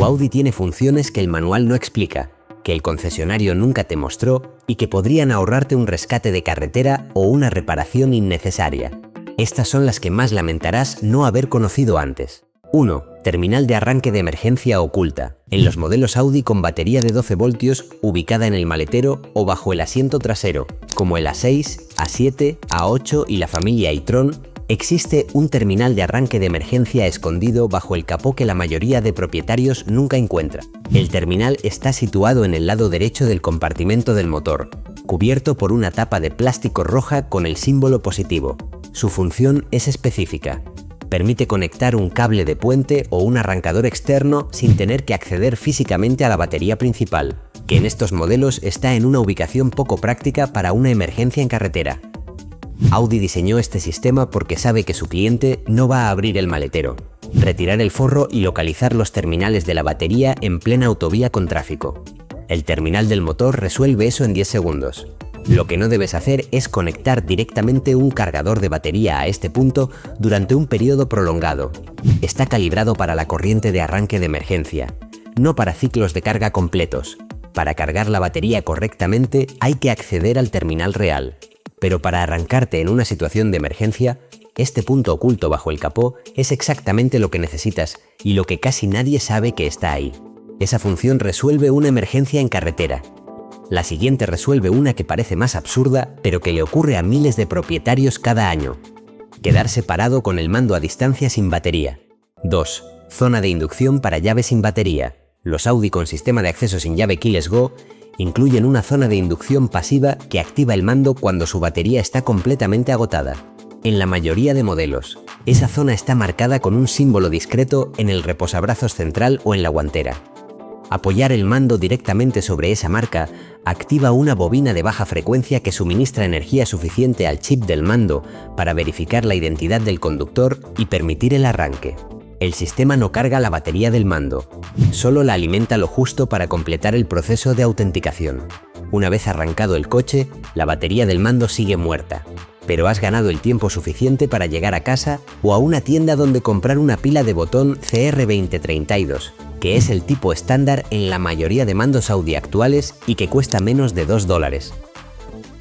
Audi tiene funciones que el manual no explica, que el concesionario nunca te mostró y que podrían ahorrarte un rescate de carretera o una reparación innecesaria. Estas son las que más lamentarás no haber conocido antes. 1. Terminal de arranque de emergencia oculta. En los modelos Audi con batería de 12 voltios ubicada en el maletero o bajo el asiento trasero, como el A6, A7, A8 y la familia e-tron, existe un terminal de arranque de emergencia escondido bajo el capó que la mayoría de propietarios nunca encuentra. El terminal está situado en el lado derecho del compartimento del motor, cubierto por una tapa de plástico roja con el símbolo positivo. Su función es específica. Permite conectar un cable de puente o un arrancador externo sin tener que acceder físicamente a la batería principal, que en estos modelos está en una ubicación poco práctica para una emergencia en carretera. Audi diseñó este sistema porque sabe que su cliente no va a abrir el maletero, retirar el forro y localizar los terminales de la batería en plena autovía con tráfico. El terminal del motor resuelve eso en 10 segundos. Lo que no debes hacer es conectar directamente un cargador de batería a este punto durante un periodo prolongado. Está calibrado para la corriente de arranque de emergencia, no para ciclos de carga completos. Para cargar la batería correctamente hay que acceder al terminal real. Pero para arrancarte en una situación de emergencia, este punto oculto bajo el capó es exactamente lo que necesitas y lo que casi nadie sabe que está ahí. Esa función resuelve una emergencia en carretera. La siguiente resuelve una que parece más absurda, pero que le ocurre a miles de propietarios cada año. Quedarse parado con el mando a distancia sin batería. 2. Zona de inducción para llave sin batería. Los Audi con sistema de acceso sin llave Keyless Go incluyen una zona de inducción pasiva que activa el mando cuando su batería está completamente agotada. En la mayoría de modelos, esa zona está marcada con un símbolo discreto en el reposabrazos central o en la guantera. Apoyar el mando directamente sobre esa marca activa una bobina de baja frecuencia que suministra energía suficiente al chip del mando para verificar la identidad del conductor y permitir el arranque. El sistema no carga la batería del mando, solo la alimenta lo justo para completar el proceso de autenticación. Una vez arrancado el coche, la batería del mando sigue muerta, pero has ganado el tiempo suficiente para llegar a casa o a una tienda donde comprar una pila de botón CR2032, que es el tipo estándar en la mayoría de mandos Audi actuales y que cuesta menos de $2.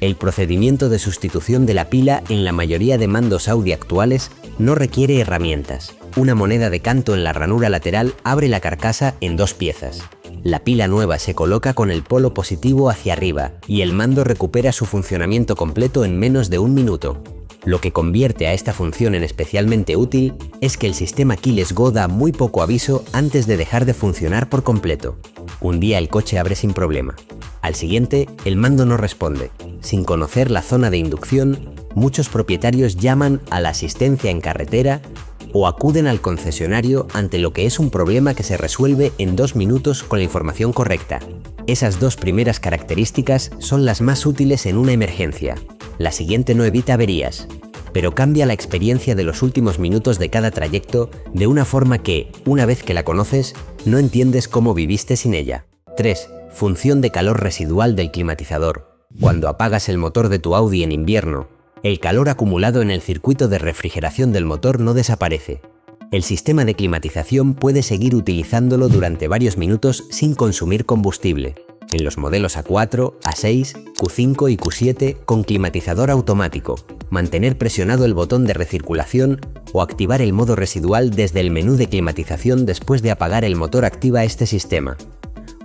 El procedimiento de sustitución de la pila en la mayoría de mandos Audi actuales no requiere herramientas. Una moneda de canto en la ranura lateral abre la carcasa en 2 piezas. La pila nueva se coloca con el polo positivo hacia arriba y el mando recupera su funcionamiento completo en menos de 1 minuto. Lo que convierte a esta función en especialmente útil es que el sistema Keyless Go da muy poco aviso antes de dejar de funcionar por completo. Un día el coche abre sin problema. Al siguiente, el mando no responde. Sin conocer la zona de inducción, muchos propietarios llaman a la asistencia en carretera o acuden al concesionario ante lo que es un problema que se resuelve en 2 minutos con la información correcta. Esas 2 primeras características son las más útiles en una emergencia. La siguiente no evita averías, pero cambia la experiencia de los últimos minutos de cada trayecto de una forma que, una vez que la conoces, no entiendes cómo viviste sin ella. 3. Función de calor residual del climatizador. Cuando apagas el motor de tu Audi en invierno, el calor acumulado en el circuito de refrigeración del motor no desaparece. El sistema de climatización puede seguir utilizándolo durante varios minutos sin consumir combustible. En los modelos A4, A6, Q5 y Q7 con climatizador automático, mantener presionado el botón de recirculación o activar el modo residual desde el menú de climatización después de apagar el motor activa este sistema.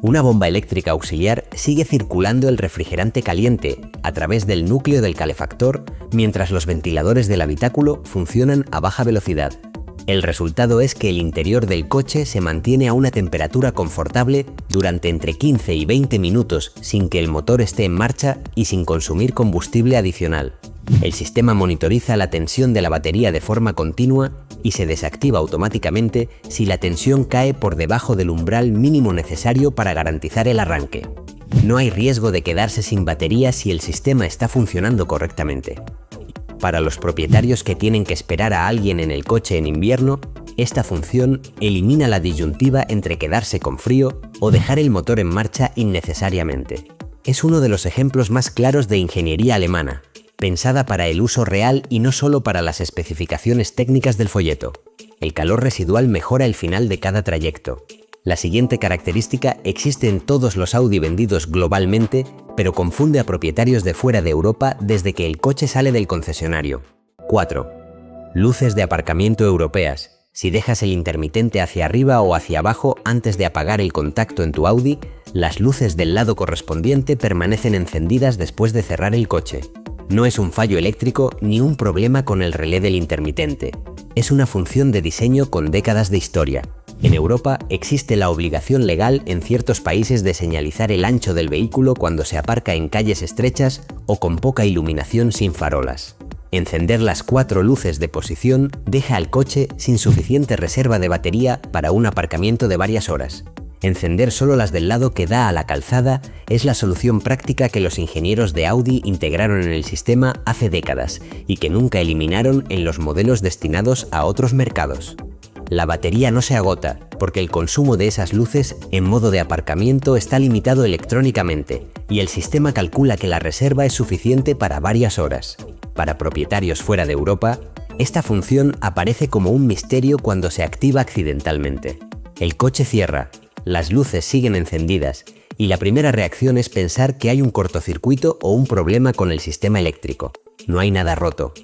Una bomba eléctrica auxiliar sigue circulando el refrigerante caliente a través del núcleo del calefactor mientras los ventiladores del habitáculo funcionan a baja velocidad. El resultado es que el interior del coche se mantiene a una temperatura confortable durante entre 15 y 20 minutos sin que el motor esté en marcha y sin consumir combustible adicional. El sistema monitoriza la tensión de la batería de forma continua y se desactiva automáticamente si la tensión cae por debajo del umbral mínimo necesario para garantizar el arranque. No hay riesgo de quedarse sin batería si el sistema está funcionando correctamente. Para los propietarios que tienen que esperar a alguien en el coche en invierno, esta función elimina la disyuntiva entre quedarse con frío o dejar el motor en marcha innecesariamente. Es uno de los ejemplos más claros de ingeniería alemana, pensada para el uso real y no solo para las especificaciones técnicas del folleto. El calor residual mejora el final de cada trayecto. La siguiente característica existe en todos los Audi vendidos globalmente, pero confunde a propietarios de fuera de Europa desde que el coche sale del concesionario. 4. Luces de aparcamiento europeas. Si dejas el intermitente hacia arriba o hacia abajo antes de apagar el contacto en tu Audi, las luces del lado correspondiente permanecen encendidas después de cerrar el coche. No es un fallo eléctrico ni un problema con el relé del intermitente. Es una función de diseño con décadas de historia. En Europa existe la obligación legal en ciertos países de señalizar el ancho del vehículo cuando se aparca en calles estrechas o con poca iluminación sin farolas. Encender las 4 luces de posición deja al coche sin suficiente reserva de batería para un aparcamiento de varias horas. Encender solo las del lado que da a la calzada es la solución práctica que los ingenieros de Audi integraron en el sistema hace décadas y que nunca eliminaron en los modelos destinados a otros mercados. La batería no se agota, porque el consumo de esas luces en modo de aparcamiento está limitado electrónicamente, y el sistema calcula que la reserva es suficiente para varias horas. Para propietarios fuera de Europa, esta función aparece como un misterio cuando se activa accidentalmente. El coche cierra, las luces siguen encendidas, y la primera reacción es pensar que hay un cortocircuito o un problema con el sistema eléctrico. No hay nada roto.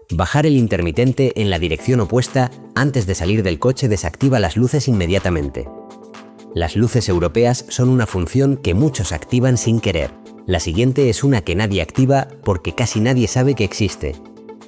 Bajar el intermitente en la dirección opuesta antes de salir del coche desactiva las luces inmediatamente. Las luces europeas son una función que muchos activan sin querer. La siguiente es una que nadie activa porque casi nadie sabe que existe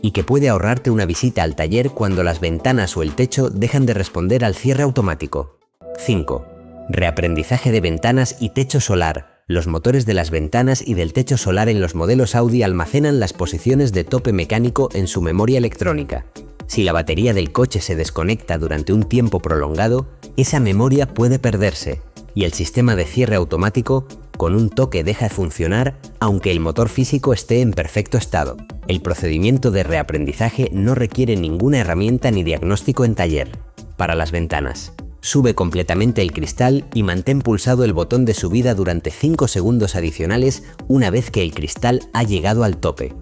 y que puede ahorrarte una visita al taller cuando las ventanas o el techo dejan de responder al cierre automático. 5. Reaprendizaje de ventanas y techo solar. Los motores de las ventanas y del techo solar en los modelos Audi almacenan las posiciones de tope mecánico en su memoria electrónica. Si la batería del coche se desconecta durante un tiempo prolongado, esa memoria puede perderse y el sistema de cierre automático con un toque deja de funcionar aunque el motor físico esté en perfecto estado. El procedimiento de reaprendizaje no requiere ninguna herramienta ni diagnóstico en taller. Para las ventanas, sube completamente el cristal y mantén pulsado el botón de subida durante 5 segundos adicionales una vez que el cristal ha llegado al tope.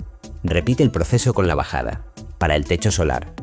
Repite el proceso con la bajada. Para el techo solar,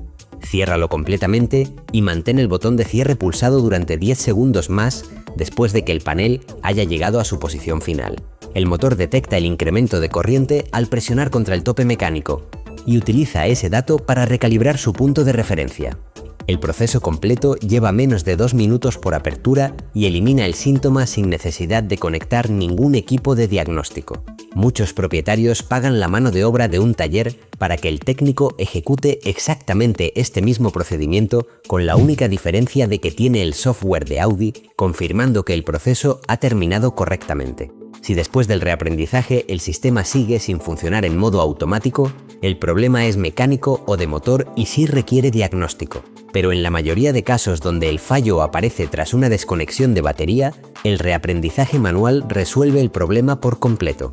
ciérralo completamente y mantén el botón de cierre pulsado durante 10 segundos más después de que el panel haya llegado a su posición final. El motor detecta el incremento de corriente al presionar contra el tope mecánico y utiliza ese dato para recalibrar su punto de referencia. El proceso completo lleva menos de 2 minutos por apertura y elimina el síntoma sin necesidad de conectar ningún equipo de diagnóstico. Muchos propietarios pagan la mano de obra de un taller para que el técnico ejecute exactamente este mismo procedimiento con la única diferencia de que tiene el software de Audi confirmando que el proceso ha terminado correctamente. Si después del reaprendizaje el sistema sigue sin funcionar en modo automático, el problema es mecánico o de motor y sí requiere diagnóstico. Pero en la mayoría de casos donde el fallo aparece tras una desconexión de batería, el reaprendizaje manual resuelve el problema por completo.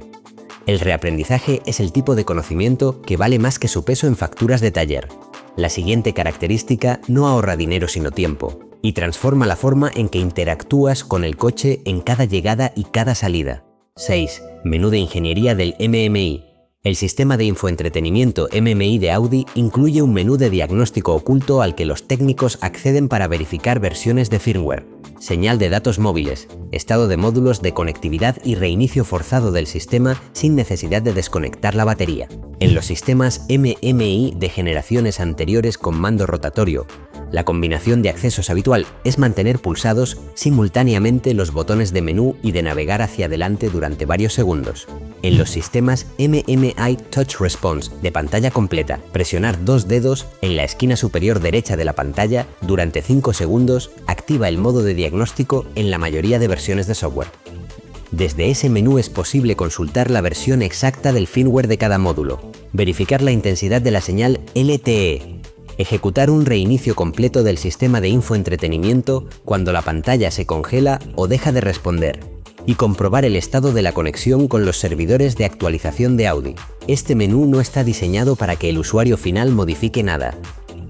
El reaprendizaje es el tipo de conocimiento que vale más que su peso en facturas de taller. La siguiente característica no ahorra dinero sino tiempo, y transforma la forma en que interactúas con el coche en cada llegada y cada salida. 6. Menú de ingeniería del MMI. El sistema de infoentretenimiento MMI de Audi incluye un menú de diagnóstico oculto al que los técnicos acceden para verificar versiones de firmware, señal de datos móviles, estado de módulos de conectividad y reinicio forzado del sistema sin necesidad de desconectar la batería. En los sistemas MMI de generaciones anteriores con mando rotatorio, la combinación de accesos habitual es mantener pulsados simultáneamente los botones de menú y de navegar hacia adelante durante varios segundos. En los sistemas MMI Touch Response de pantalla completa, presionar 2 dedos en la esquina superior derecha de la pantalla durante 5 segundos activa el modo de diagnóstico en la mayoría de versiones de software. Desde ese menú es posible consultar la versión exacta del firmware de cada módulo, verificar la intensidad de la señal LTE, ejecutar un reinicio completo del sistema de infoentretenimiento cuando la pantalla se congela o deja de responder, y comprobar el estado de la conexión con los servidores de actualización de Audi. Este menú no está diseñado para que el usuario final modifique nada.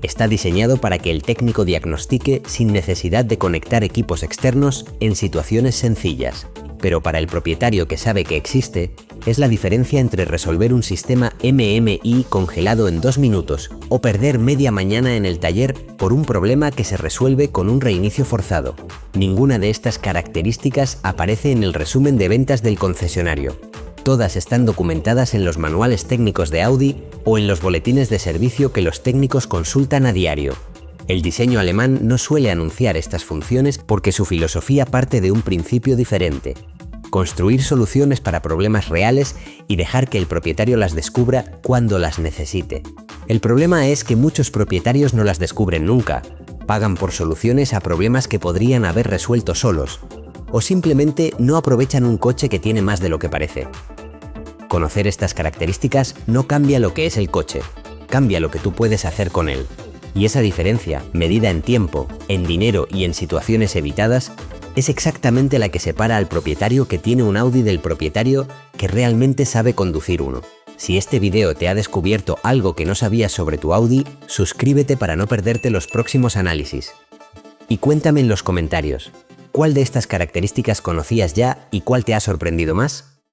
Está diseñado para que el técnico diagnostique sin necesidad de conectar equipos externos en situaciones sencillas. Pero para el propietario que sabe que existe, Es la diferencia entre resolver un sistema MMI congelado en 2 minutos o perder media mañana en el taller por un problema que se resuelve con un reinicio forzado. Ninguna de estas características aparece en el resumen de ventas del concesionario. Todas están documentadas en los manuales técnicos de Audi o en los boletines de servicio que los técnicos consultan a diario. El diseño alemán no suele anunciar estas funciones porque su filosofía parte de un principio diferente: construir soluciones para problemas reales y dejar que el propietario las descubra cuando las necesite. El problema es que muchos propietarios no las descubren nunca, pagan por soluciones a problemas que podrían haber resuelto solos, o simplemente no aprovechan un coche que tiene más de lo que parece. Conocer estas características no cambia lo que es el coche, cambia lo que tú puedes hacer con él. Y esa diferencia, medida en tiempo, en dinero y en situaciones evitadas, es exactamente la que separa al propietario que tiene un Audi del propietario que realmente sabe conducir uno. Si este video te ha descubierto algo que no sabías sobre tu Audi, suscríbete para no perderte los próximos análisis. Y cuéntame en los comentarios, ¿cuál de estas características conocías ya y cuál te ha sorprendido más?